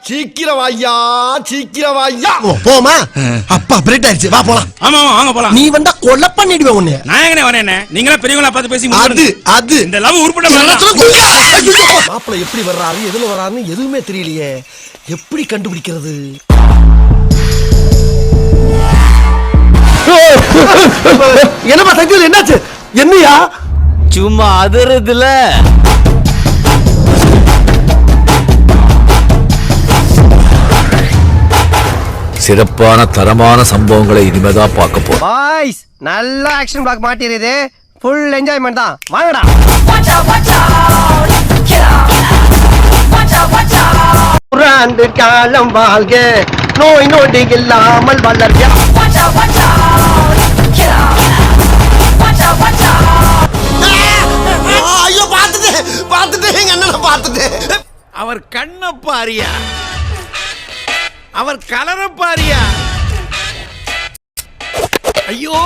சீக்கிரம் வாய்யா, சீக்கிரம் வாய்யா. போமா அப்பா பிரேட் ஆயிடுச்சு, வா போலாம். ஆமா வாங்க போலாம். நீ வந்தா கொலை பண்ணிடுவேன் உன்னை. நான் எங்கனே வரேனே, நீங்களா பெரியவங்களா பார்த்து பேசி அது இந்த லவ் உருப்பட மாப்பிள எப்படி வர்றாரு, எதுல வர்றாருன்னு எதுவுமே தெரியலையே. எப்படி கண்டுபிடிக்கிறது? என்னப்பா சங்கில், என்னாச்சு? என்னையா சும்மா அதிருதுல. சிறப்பான தரமான சம்பவங்களை இனிமேதான் பார்க்க போறோம். பாய்ஸ் நல்ல ஆக்ஷன் பிளாக் மாட்டிருது. ஃபுல் என்ஜாய்மெண்ட் தான். வாங்கடா. புறாண்டு காலம் வாழ்க, நோய் நொடி இல்லாமல் வளர்க. ஐயோ பார்த்துட்டு எங்க அண்ணனை பார்த்துட்டு. அவர் கண்ண பாரியா, அவர் கலர பாரியா, ஐயோ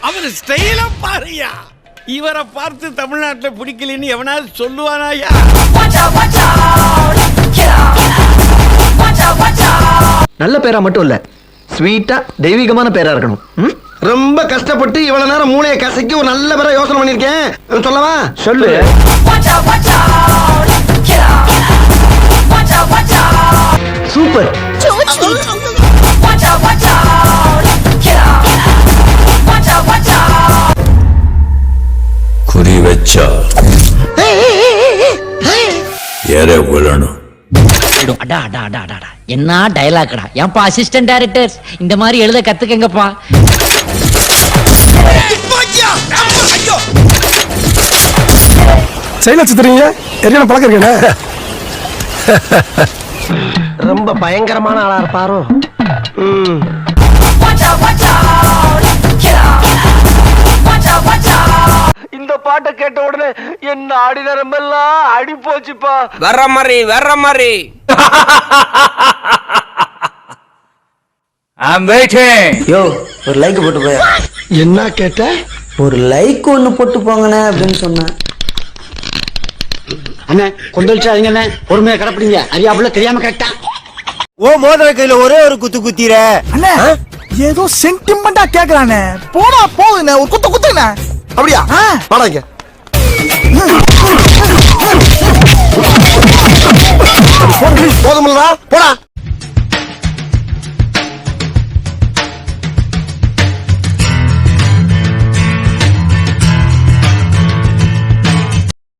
அவர் ஸ்டைல பாரியா. இவரை பார்த்து தமிழ்நாட்டுல பிடிக்கலன்னு எவனாவது சொல்லுவானாயா? நல்ல பேரா மட்டும் இல்ல, ஸ்வீட்டா தெய்வீகமான பேரா இருக்கணும். ரொம்ப கஷ்டப்பட்டு இவ்வளவு நேரம் மூளையை கசக்கி ஒரு நல்ல பேரை யோசனை பண்ணிருக்கேன். சொல்லவா? சொல்லு. சூப்பர். குறி வச்சா ஏற விழணும். என்ன டயலாக்டா? ஏன்பா அசிஸ்டன்ட் டைரக்டர் இந்த மாதிரி எழுத கத்துக்கங்கப்பா. செயல சித்திரீங்க என்ன பழக்கம் இருக்கேன். ரொம்ப பயங்கரமான ஆளா இருப்பாரோ. இந்த பாட்டை கேட்ட உடனே என்ன ஆடி நரம்பெல்லாம் அடி போச்சுப்பா. வர்ற மாதிரி யோ ஒரு லைக் போட்டு போய. என்ன கேட்ட? ஒரு லைக் ஒண்ணு போட்டு போங்கண்ணே அப்படின்னு சொன்னேன். அண்ணே கொந்தளிச்சாதீங்க அண்ணே, பொறுமையா கடப்பிடிங்க. அறியாப்புல தெரியாம கேட்டா ஓ மோதிர கையில ஒரே ஒரு குத்து குத்திர. அண்ணே ஏதோ சென்டிமெண்டா கேக்குறானே, போடா போகுண்ணே, ஒரு குத்து குத்துண்ணே. அப்படியா? வாடாங்க. போதுமில்லடா, போடா.